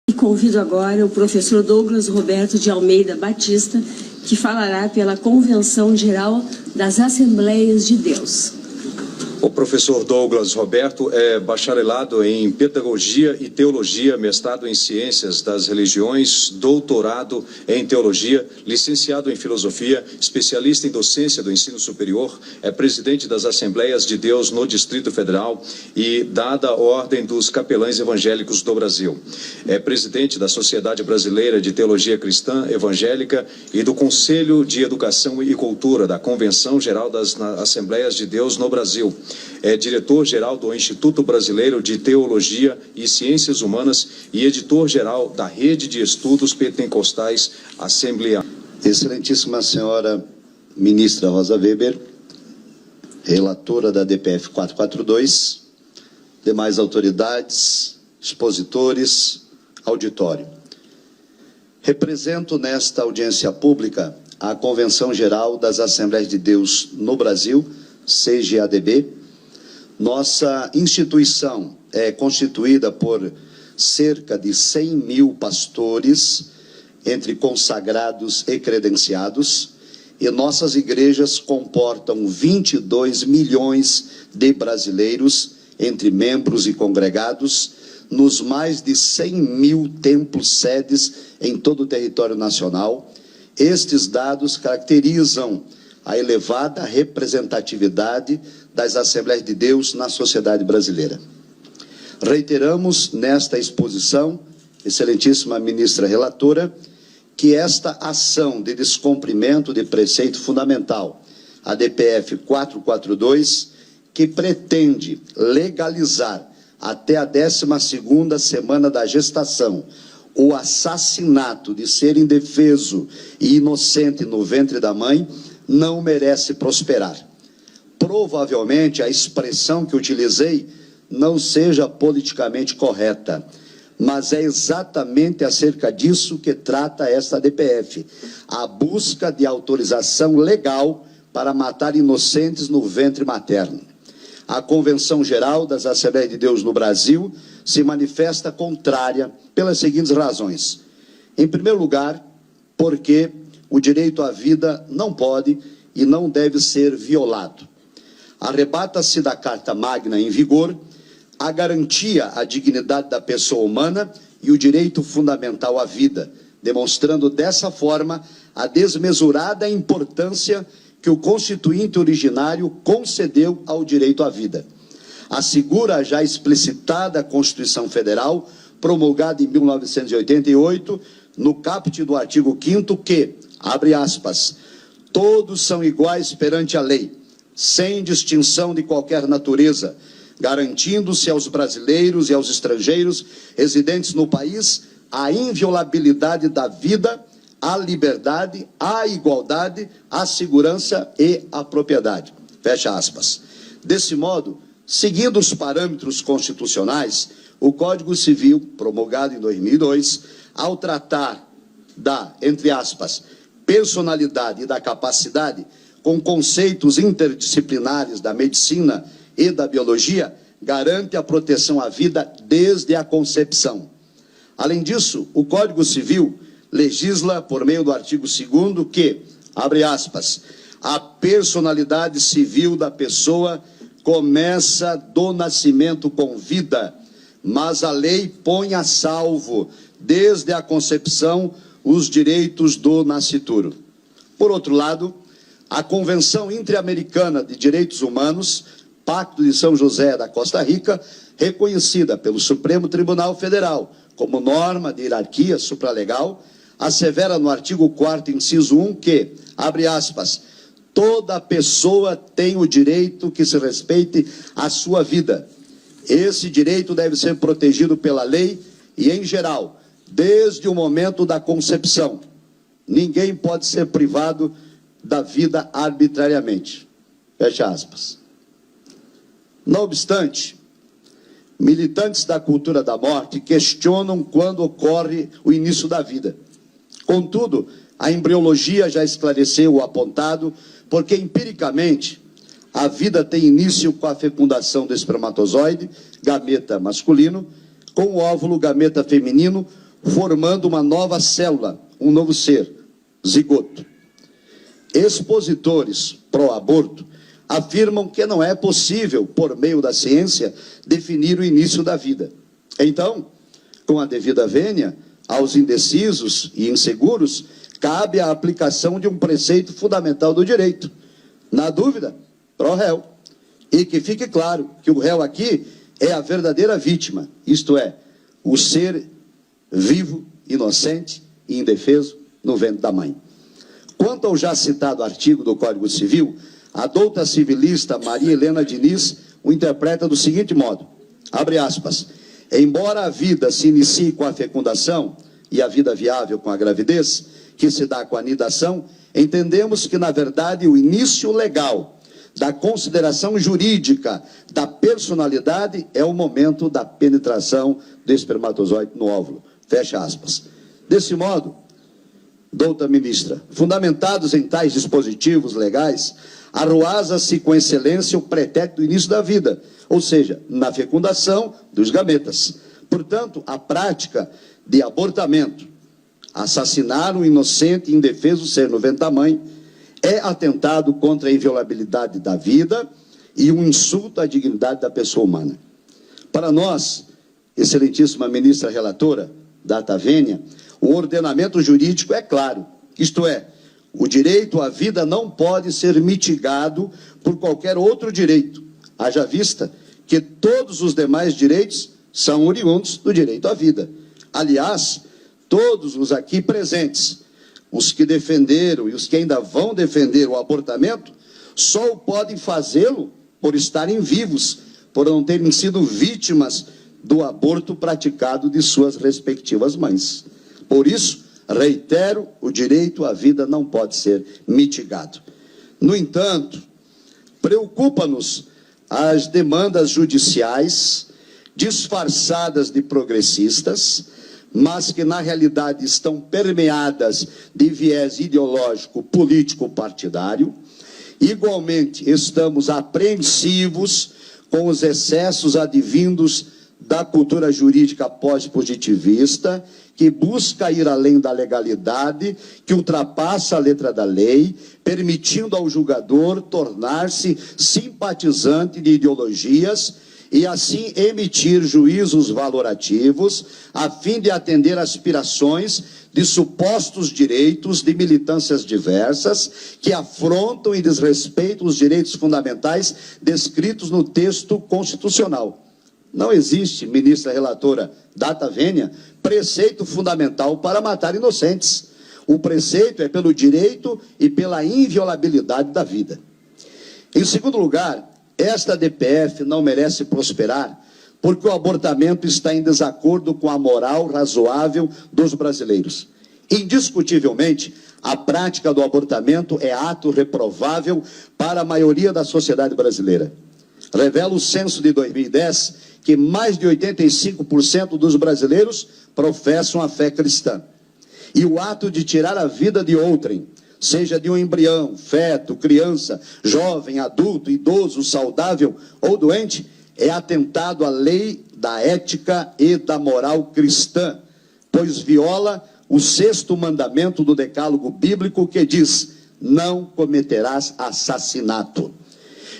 E convido agora o professor Douglas Roberto de Almeida Batista, que falará pela Convenção Geral das Assembleias de Deus. O professor Douglas Roberto é bacharelado em Pedagogia e Teologia, mestrado em Ciências das Religiões, doutorado em Teologia, licenciado em Filosofia, especialista em Docência do Ensino Superior, é presidente das Assembleias de Deus no Distrito Federal e dada a Ordem dos Capelães Evangélicos do Brasil. É presidente da Sociedade Brasileira de Teologia Cristã Evangélica e do Conselho de Educação e Cultura da Convenção Geral das Assembleias de Deus no Brasil. É diretor-geral do Instituto Brasileiro de Teologia e Ciências Humanas e editor-geral da Rede de Estudos Pentecostais Assembleia. Excelentíssima senhora ministra Rosa Weber, relatora da DPF 442, demais autoridades, expositores, auditório. Represento nesta audiência pública a Convenção Geral das Assembleias de Deus no Brasil, CGADB. Nossa instituição é constituída por cerca de 100 mil pastores, entre consagrados e credenciados, e nossas igrejas comportam 22 milhões de brasileiros, entre membros e congregados, nos mais de 100 mil templos-sedes em todo o território nacional. Estes dados caracterizam a elevada representatividade das Assembleias de Deus na sociedade brasileira. Reiteramos nesta exposição, excelentíssima ministra relatora, que esta ação de descumprimento de preceito fundamental, a DPF 442, que pretende legalizar até a 12ª semana da gestação o assassinato de ser indefeso e inocente no ventre da mãe, não merece prosperar. Provavelmente a expressão que utilizei não seja politicamente correta, mas é exatamente acerca disso que trata esta DPF, a busca de autorização legal para matar inocentes no ventre materno. A Convenção Geral das Assembleias de Deus no Brasil se manifesta contrária pelas seguintes razões. Em primeiro lugar, porque o direito à vida não pode e não deve ser violado. Arrebata-se da Carta Magna em vigor a garantia à dignidade da pessoa humana e o direito fundamental à vida, demonstrando dessa forma a desmesurada importância que o Constituinte originário concedeu ao direito à vida. Assegura a já explicitada Constituição Federal, promulgada em 1988, no caput do artigo 5º que, abre aspas, todos são iguais perante a lei, sem distinção de qualquer natureza, garantindo-se aos brasileiros e aos estrangeiros residentes no país a inviolabilidade da vida, a liberdade, a igualdade, a segurança e a propriedade. Fecha aspas. Desse modo, seguindo os parâmetros constitucionais, o Código Civil, promulgado em 2002, ao tratar da, entre aspas, personalidade e da capacidade, com conceitos interdisciplinares da medicina e da biologia, garante a proteção à vida desde a concepção. Além disso, o Código Civil legisla por meio do artigo 2º que, abre aspas, a personalidade civil da pessoa começa do nascimento com vida, mas a lei põe a salvo, desde a concepção, os direitos do nascituro. Por outro lado, a Convenção Interamericana de Direitos Humanos, Pacto de São José da Costa Rica, reconhecida pelo Supremo Tribunal Federal como norma de hierarquia supralegal, assevera no artigo 4º, inciso 1, que, abre aspas, toda pessoa tem o direito que se respeite a sua vida. Esse direito deve ser protegido pela lei e, em geral, desde o momento da concepção. Ninguém pode ser privado da vida arbitrariamente. Fecha aspas. Não obstante, militantes da cultura da morte questionam quando ocorre o início da vida. Contudo, a embriologia já esclareceu o apontado, porque empiricamente a vida tem início com a fecundação do espermatozoide, gameta masculino, com o óvulo, gameta feminino, formando uma nova célula, um novo ser, zigoto. Expositores pró-aborto afirmam que não é possível, por meio da ciência, definir o início da vida. Então, com a devida vênia, aos indecisos e inseguros, cabe a aplicação de um preceito fundamental do direito. Na dúvida, pró-réu. E que fique claro que o réu aqui é a verdadeira vítima, isto é, o ser vivo, inocente e indefeso no ventre da mãe. Quanto ao já citado artigo do Código Civil, a douta civilista Maria Helena Diniz o interpreta do seguinte modo, abre aspas, embora a vida se inicie com a fecundação e a vida viável com a gravidez, que se dá com a anidação, entendemos que, na verdade, o início legal da consideração jurídica da personalidade é o momento da penetração do espermatozoide no óvulo. Fecha aspas. Desse modo, douta ministra, fundamentados em tais dispositivos legais, arruaza-se com excelência o pretérito do início da vida, ou seja, na fecundação dos gametas. Portanto, a prática de abortamento, assassinar um inocente e indefeso ser no ventre da mãe, é atentado contra a inviolabilidade da vida e um insulto à dignidade da pessoa humana. Para nós, excelentíssima ministra relatora, data vênia, o ordenamento jurídico é claro, isto é, o direito à vida não pode ser mitigado por qualquer outro direito, haja vista que todos os demais direitos são oriundos do direito à vida. Aliás, todos os aqui presentes, os que defenderam e os que ainda vão defender o abortamento, só o podem fazê-lo por estarem vivos, por não terem sido vítimas do aborto praticado de suas respectivas mães. Por isso, reitero, o direito à vida não pode ser mitigado. No entanto, preocupa-nos as demandas judiciais disfarçadas de progressistas, mas que na realidade estão permeadas de viés ideológico, político, partidário. Igualmente, estamos apreensivos com os excessos advindos da cultura jurídica pós-positivista, que busca ir além da legalidade, que ultrapassa a letra da lei, permitindo ao julgador tornar-se simpatizante de ideologias e assim emitir juízos valorativos, a fim de atender aspirações de supostos direitos de militâncias diversas que afrontam e desrespeitam os direitos fundamentais descritos no texto constitucional. Não existe, ministra relatora data vênia, preceito fundamental para matar inocentes. O preceito é pelo direito e pela inviolabilidade da vida. Em segundo lugar, esta DPF não merece prosperar porque o abortamento está em desacordo com a moral razoável dos brasileiros. Indiscutivelmente, a prática do abortamento é ato reprovável para a maioria da sociedade brasileira. Revela o censo de 2010 que mais de 85% dos brasileiros professam a fé cristã. E o ato de tirar a vida de outrem, seja de um embrião, feto, criança, jovem, adulto, idoso, saudável ou doente, é atentado à lei da ética e da moral cristã, pois viola o 6º mandamento do decálogo bíblico que diz: não cometerás assassinato.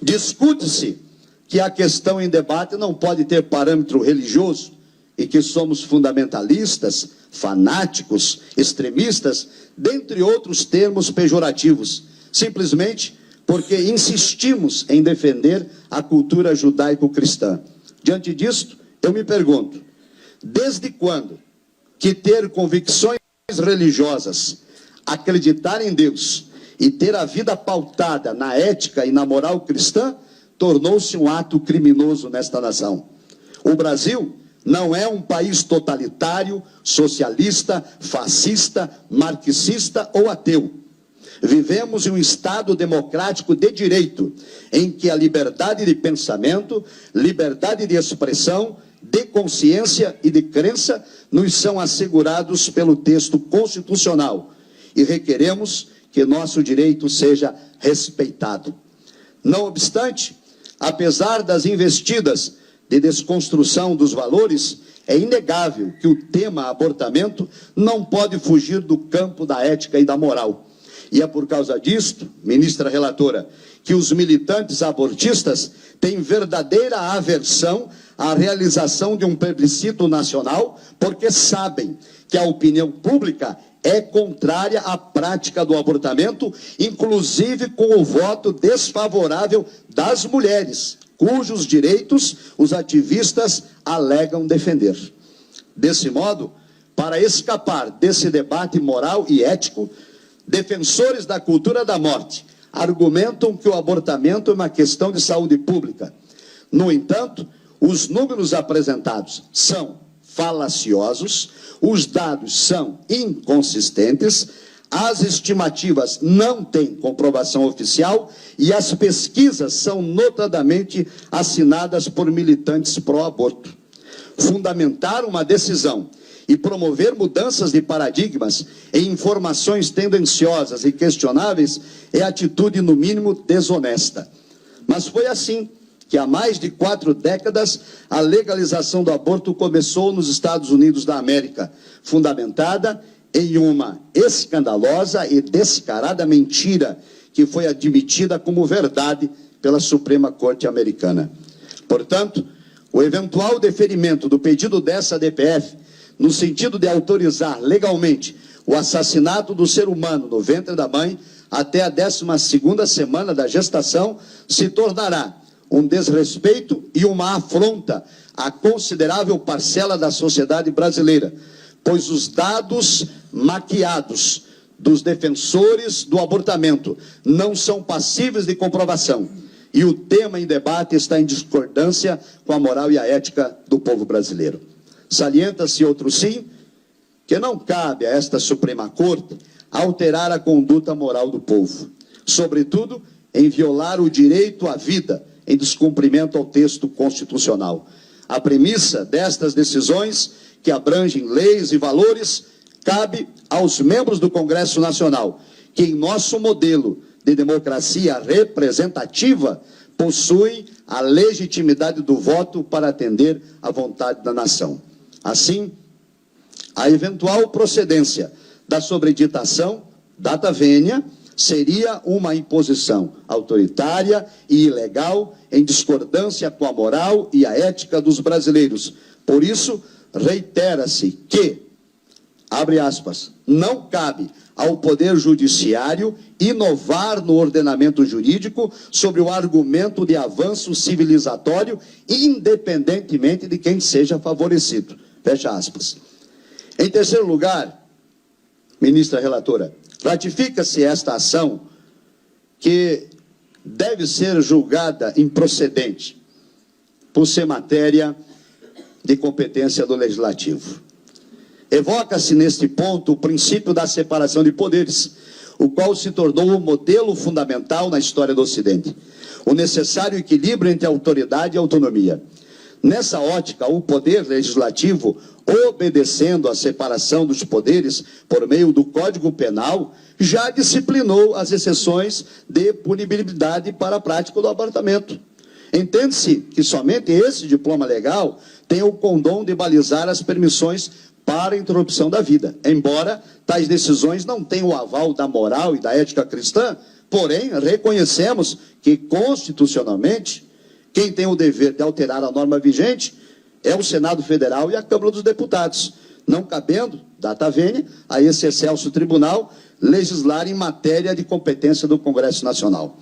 Discute-se que a questão em debate não pode ter parâmetro religioso e que somos fundamentalistas, fanáticos, extremistas, dentre outros termos pejorativos, simplesmente porque insistimos em defender a cultura judaico-cristã. Diante disto, eu me pergunto, desde quando que ter convicções religiosas, acreditar em Deus e ter a vida pautada na ética e na moral cristã tornou-se um ato criminoso nesta nação? O Brasil não é um país totalitário, socialista, fascista, marxista ou ateu. Vivemos em um Estado democrático de direito, em que a liberdade de pensamento, liberdade de expressão, de consciência e de crença nos são assegurados pelo texto constitucional e requeremos que nosso direito seja respeitado. Não obstante, apesar das investidas de desconstrução dos valores, é inegável que o tema abortamento não pode fugir do campo da ética e da moral. E é por causa disto, ministra relatora, que os militantes abortistas têm verdadeira aversão à realização de um plebiscito nacional, porque sabem que a opinião pública é contrária à prática do abortamento, inclusive com o voto desfavorável das mulheres, cujos direitos os ativistas alegam defender. Desse modo, para escapar desse debate moral e ético, defensores da cultura da morte argumentam que o abortamento é uma questão de saúde pública. No entanto, os números apresentados são falaciosos, os dados são inconsistentes, as estimativas não têm comprovação oficial e as pesquisas são notadamente assinadas por militantes pró-aborto. Fundamentar uma decisão e promover mudanças de paradigmas em informações tendenciosas e questionáveis é atitude, no mínimo, desonesta. Mas foi assim que há mais de 4 décadas a legalização do aborto começou nos Estados Unidos da América, fundamentada em uma escandalosa e descarada mentira que foi admitida como verdade pela Suprema Corte Americana. Portanto, o eventual deferimento do pedido dessa DPF, no sentido de autorizar legalmente o assassinato do ser humano no ventre da mãe até a 12ª semana da gestação, se tornará um desrespeito e uma afronta à considerável parcela da sociedade brasileira, pois os dados maquiados dos defensores do abortamento não são passíveis de comprovação, e o tema em debate está em discordância com a moral e a ética do povo brasileiro. Salienta-se, outro sim, que não cabe a esta Suprema Corte alterar a conduta moral do povo, sobretudo em violar o direito à vida, em descumprimento ao texto constitucional. A premissa destas decisões, que abrangem leis e valores, cabe aos membros do Congresso Nacional, que em nosso modelo de democracia representativa possuem a legitimidade do voto para atender à vontade da nação. Assim, a eventual procedência da sobreditação, data vênia, seria uma imposição autoritária e ilegal em discordância com a moral e a ética dos brasileiros. Por isso, reitera-se que, abre aspas, não cabe ao Poder Judiciário inovar no ordenamento jurídico sobre o argumento de avanço civilizatório, independentemente de quem seja favorecido. Fecha aspas. Em terceiro lugar, ministra relatora, ratifica-se esta ação que deve ser julgada improcedente por ser matéria de competência do Legislativo. Evoca-se neste ponto o princípio da separação de poderes, o qual se tornou um modelo fundamental na história do Ocidente. O necessário equilíbrio entre autoridade e autonomia. Nessa ótica, o poder legislativo, obedecendo à separação dos poderes por meio do Código Penal, já disciplinou as exceções de punibilidade para a prática do abortamento. Entende-se que somente esse diploma legal tem o condom de balizar as permissões para a interrupção da vida, embora tais decisões não tenham o aval da moral e da ética cristã, porém reconhecemos que constitucionalmente quem tem o dever de alterar a norma vigente é o Senado Federal e a Câmara dos Deputados, não cabendo, data vênia, a esse excelso tribunal legislar em matéria de competência do Congresso Nacional.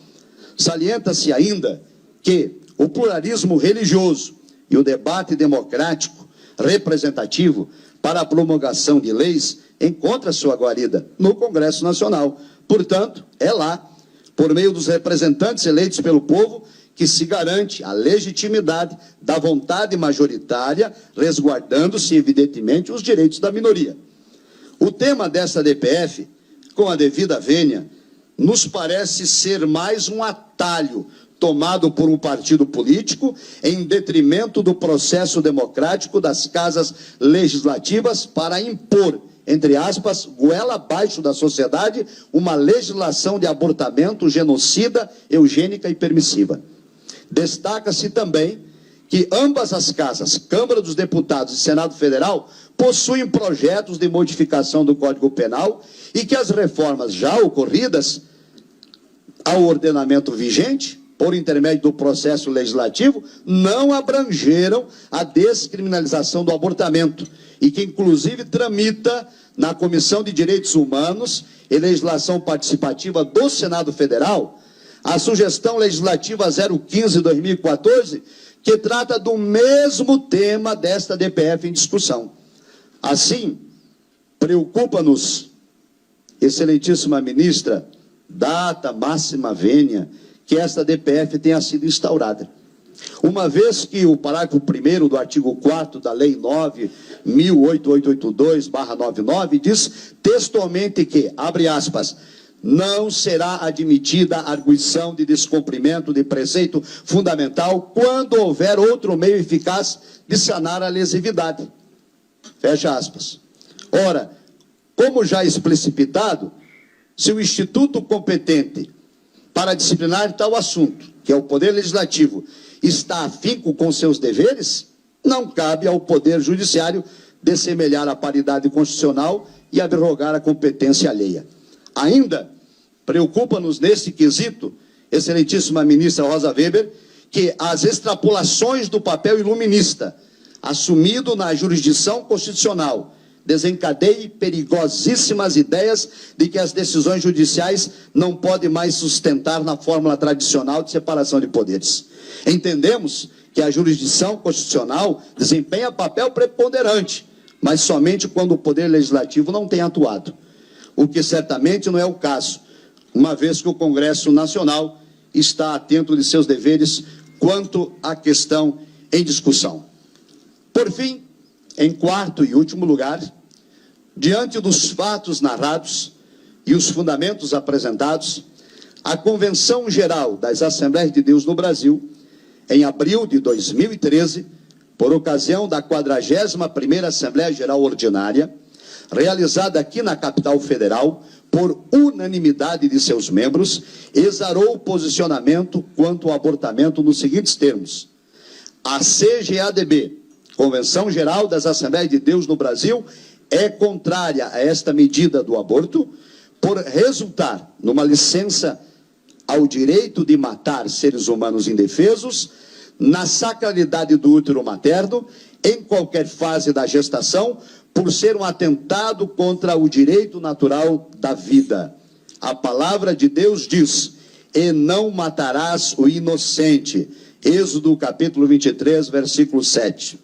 Salienta-se ainda que o pluralismo religioso e o debate democrático representativo para a promulgação de leis encontra sua guarida no Congresso Nacional. Portanto, é lá, por meio dos representantes eleitos pelo povo, que se garante a legitimidade da vontade majoritária, resguardando-se, evidentemente, os direitos da minoria. O tema dessa DPF, com a devida vênia, nos parece ser mais um atalho tomado por um partido político em detrimento do processo democrático das casas legislativas para impor, entre aspas, goela abaixo da sociedade, uma legislação de abortamento genocida, eugênica e permissiva. Destaca-se também que ambas as casas, Câmara dos Deputados e Senado Federal, possuem projetos de modificação do Código Penal e que as reformas já ocorridas ao ordenamento vigente, por intermédio do processo legislativo, não abrangeram a descriminalização do abortamento e que, inclusive, tramita na Comissão de Direitos Humanos e Legislação Participativa do Senado Federal a sugestão legislativa 015/2014, que trata do mesmo tema desta DPF em discussão. Assim, preocupa-nos, excelentíssima ministra, data máxima vênia, que esta DPF tenha sido instaurada. Uma vez que o parágrafo 1º do artigo 4º da Lei 9.8882/99 diz textualmente que, abre aspas, não será admitida a arguição de descumprimento de preceito fundamental quando houver outro meio eficaz de sanar a lesividade. Fecha aspas. Ora, como já explicitado, se o instituto competente para disciplinar tal assunto, que é o Poder Legislativo, está afinco com seus deveres, não cabe ao Poder Judiciário dessemelhar a paridade constitucional e abrogar a competência alheia. Ainda preocupa-nos nesse quesito, excelentíssima ministra Rosa Weber, que as extrapolações do papel iluminista assumido na jurisdição constitucional desencadeie perigosíssimas ideias de que as decisões judiciais não podem mais sustentar na fórmula tradicional de separação de poderes. Entendemos que a jurisdição constitucional desempenha papel preponderante, mas somente quando o Poder Legislativo não tem atuado, o que certamente não é o caso, uma vez que o Congresso Nacional está atento de seus deveres quanto à questão em discussão. Por fim, em quarto e último lugar, diante dos fatos narrados e os fundamentos apresentados, a Convenção Geral das Assembleias de Deus no Brasil, em abril de 2013, por ocasião da 41ª Assembleia Geral Ordinária, realizada aqui na capital federal, por unanimidade de seus membros, exarou o posicionamento quanto ao abortamento nos seguintes termos: a CGADB, Convenção Geral das Assembleias de Deus no Brasil, é contrária a esta medida do aborto, por resultar numa licença ao direito de matar seres humanos indefesos, na sacralidade do útero materno, em qualquer fase da gestação, por ser um atentado contra o direito natural da vida. A palavra de Deus diz: e não matarás o inocente. Êxodo capítulo 23, versículo 7.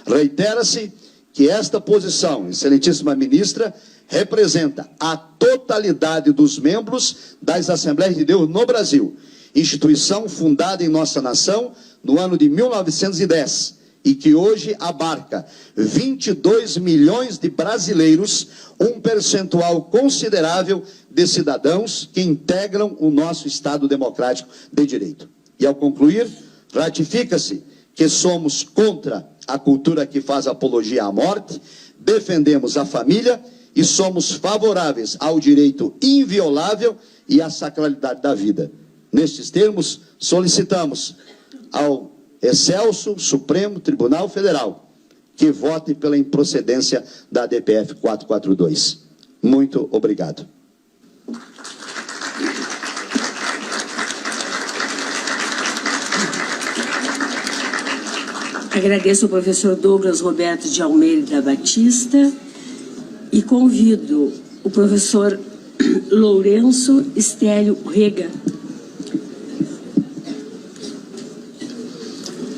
Reitera-se que esta posição, excelentíssima ministra, representa a totalidade dos membros das Assembleias de Deus no Brasil, instituição fundada em nossa nação no ano de 1910, e que hoje abarca 22 milhões de brasileiros, um percentual considerável de cidadãos que integram o nosso Estado democrático de direito. E ao concluir, ratifica-se que somos contra a cultura que faz apologia à morte, defendemos a família e somos favoráveis ao direito inviolável e à sacralidade da vida. Nestes termos, solicitamos ao Excelso Supremo Tribunal Federal que vote pela improcedência da DPF 442. Muito obrigado. Agradeço ao professor Douglas Roberto de Almeida Batista e convido o professor Lourenço Estélio Rega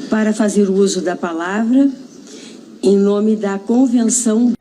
para fazer uso da palavra em nome da Convenção